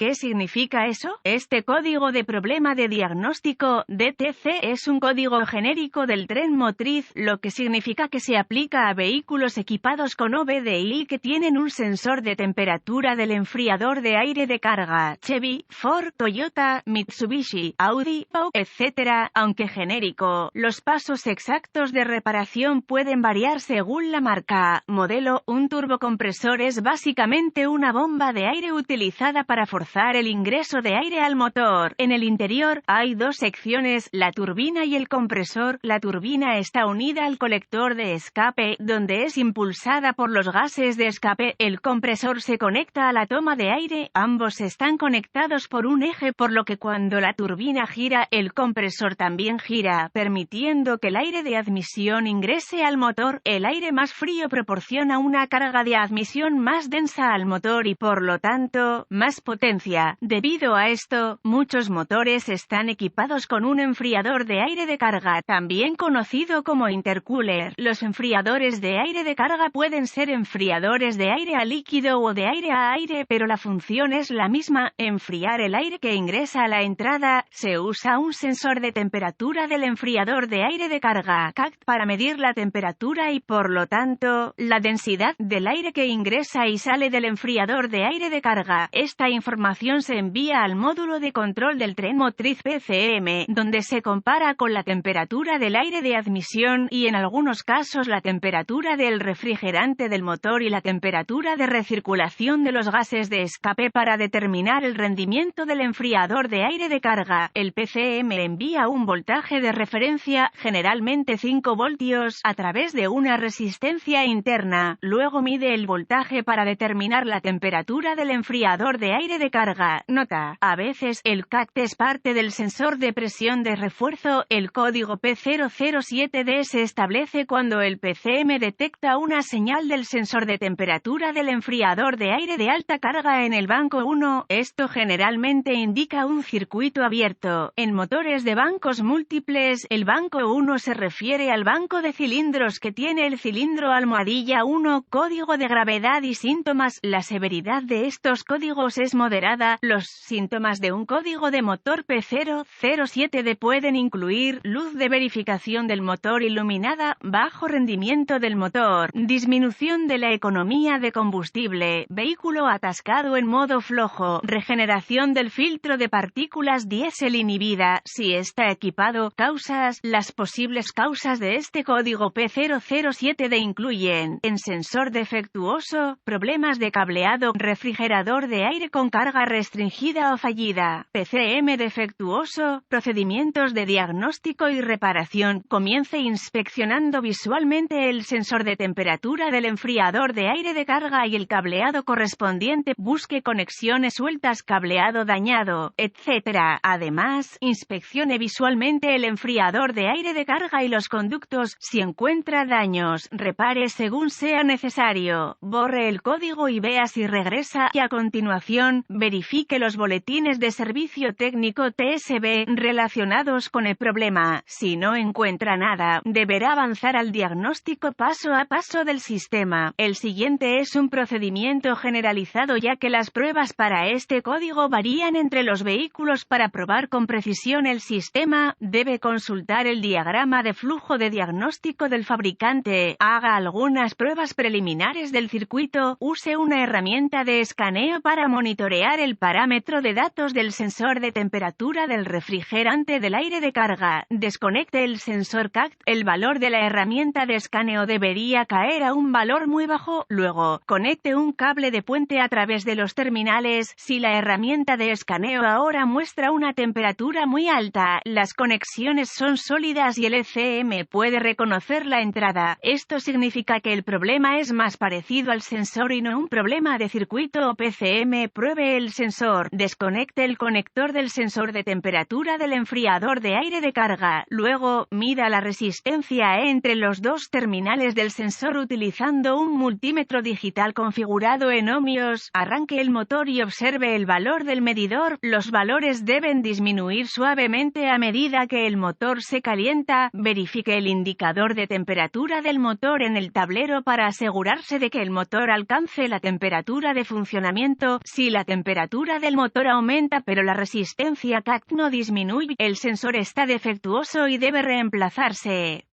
¿Qué significa eso? Este código de problema de diagnóstico, DTC, es un código genérico del tren motriz, lo que significa que se aplica a vehículos equipados con OBDI que tienen un sensor de temperatura del enfriador de aire de carga, Chevy, Ford, Toyota, Mitsubishi, Audi, etc. Aunque genérico, los pasos exactos de reparación pueden variar según la marca, modelo. Un turbocompresor es básicamente una bomba de aire utilizada para forzar el ingreso de aire al motor. En el interior, hay dos secciones, la turbina y el compresor. La turbina está unida al colector de escape, donde es impulsada por los gases de escape. El compresor se conecta a la toma de aire. Ambos están conectados por un eje, por lo que cuando la turbina gira, el compresor también gira, permitiendo que el aire de admisión ingrese al motor. El aire más frío proporciona una carga de admisión más densa al motor y por lo tanto, más potencia. Debido a esto, muchos motores están equipados con un enfriador de aire de carga, también conocido como intercooler. Los enfriadores de aire de carga pueden ser enfriadores de aire a líquido o de aire a aire, pero la función es la misma, enfriar el aire que ingresa a la entrada. Se usa un sensor de temperatura del enfriador de aire de carga, CACT, para medir la temperatura y por lo tanto, la densidad del aire que ingresa y sale del enfriador de aire de carga. Esta información se envía al módulo de control del tren motriz PCM, donde se compara con la temperatura del aire de admisión y en algunos casos la temperatura del refrigerante del motor y la temperatura de recirculación de los gases de escape para determinar el rendimiento del enfriador de aire de carga. El PCM envía un voltaje de referencia, generalmente 5 voltios, a través de una resistencia interna. Luego mide el voltaje para determinar la temperatura del enfriador de aire de carga. Nota: a veces, el CACT es parte del sensor de presión de refuerzo. El código P007D se establece cuando el PCM detecta una señal del sensor de temperatura del enfriador de aire de alta carga en el banco 1. Esto generalmente indica un circuito abierto. En motores de bancos múltiples, el banco 1 se refiere al banco de cilindros que tiene el cilindro almohadilla 1. Código de gravedad y síntomas. La severidad de estos códigos es moderada. Los síntomas de un código de motor P007D pueden incluir luz de verificación del motor iluminada, bajo rendimiento del motor, disminución de la economía de combustible, vehículo atascado en modo flojo, regeneración del filtro de partículas diésel inhibida, si está equipado. Causas. Las posibles causas de este código P007D incluyen: en sensor defectuoso, problemas de cableado, refrigerador de aire con carga restringida o fallida, PCM defectuoso, procedimientos de diagnóstico y reparación. Comience inspeccionando visualmente el sensor de temperatura del enfriador de aire de carga y el cableado correspondiente. Busque conexiones sueltas, cableado dañado, etc. Además, inspeccione visualmente el enfriador de aire de carga y los conductos. Si encuentra daños, repare según sea necesario. Borre el código y vea si regresa. Y a continuación, verifique los boletines de servicio técnico TSB relacionados con el problema. Si no encuentra nada, deberá avanzar al diagnóstico paso a paso del sistema. El siguiente es un procedimiento generalizado ya que las pruebas para este código varían entre los vehículos. Para probar con precisión el sistema, debe consultar el diagrama de flujo de diagnóstico del fabricante, haga algunas pruebas preliminares del circuito, use una herramienta de escaneo para monitorear el parámetro de datos del sensor de temperatura del refrigerante del aire de carga, desconecte el sensor CACT. El valor de la herramienta de escaneo debería caer a un valor muy bajo. Luego, conecte un cable de puente a través de los terminales. Si la herramienta de escaneo ahora muestra una temperatura muy alta, las conexiones son sólidas y el ECM puede reconocer la entrada. Esto significa que el problema es más parecido al sensor y no un problema de circuito o PCM. Pruebe el sensor. Desconecte el conector del sensor de temperatura del enfriador de aire de carga. Luego, mida la resistencia entre los dos terminales del sensor utilizando un multímetro digital configurado en ohmios. Arranque el motor y observe el valor del medidor. Los valores deben disminuir suavemente a medida que el motor se calienta. Verifique el indicador de temperatura del motor en el tablero para asegurarse de que el motor alcance la temperatura de funcionamiento. Si la temperatura temperatura del motor aumenta pero la resistencia CACT no disminuye. El sensor está defectuoso y debe reemplazarse.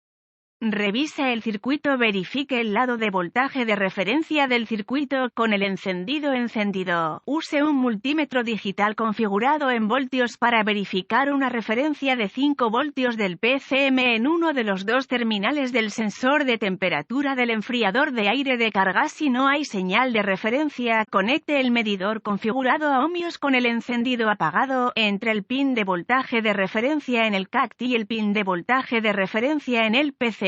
Revisa el circuito. Verifique el lado de voltaje de referencia del circuito con el encendido. Use un multímetro digital configurado en voltios para verificar una referencia de 5 voltios del PCM en uno de los dos terminales del sensor de temperatura del enfriador de aire de carga. Si no hay señal de referencia, conecte el medidor configurado a ohmios con el encendido apagado entre el pin de voltaje de referencia en el CACT y el pin de voltaje de referencia en el PCM.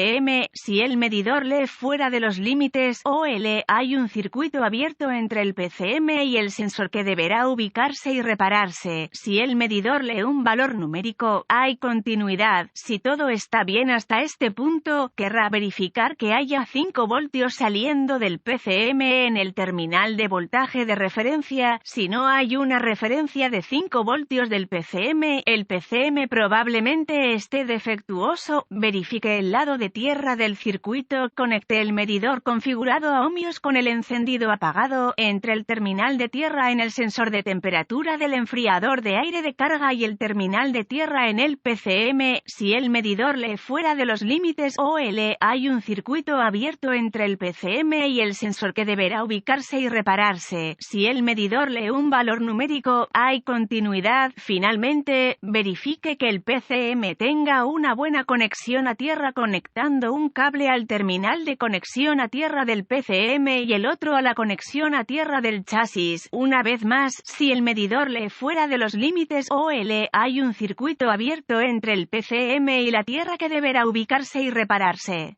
Si el medidor lee fuera de los límites OL, hay un circuito abierto entre el PCM y el sensor que deberá ubicarse y repararse. Si el medidor lee un valor numérico, hay continuidad. Si todo está bien hasta este punto, querrá verificar que haya 5 voltios saliendo del PCM en el terminal de voltaje de referencia. Si no hay una referencia de 5 voltios del PCM, el PCM probablemente esté defectuoso. Verifique el lado de tierra del circuito. Conecte el medidor configurado a ohmios con el encendido apagado entre el terminal de tierra en el sensor de temperatura del enfriador de aire de carga y el terminal de tierra en el PCM. Si el medidor lee fuera de los límites OL, hay un circuito abierto entre el PCM y el sensor que deberá ubicarse y repararse. Si el medidor lee un valor numérico, hay continuidad. Finalmente, verifique que el PCM tenga una buena conexión a tierra conectando un cable al terminal de conexión a tierra del PCM y el otro a la conexión a tierra del chasis. Una vez más, si el medidor lee fuera de los límites OL, hay un circuito abierto entre el PCM y la tierra que deberá ubicarse y repararse.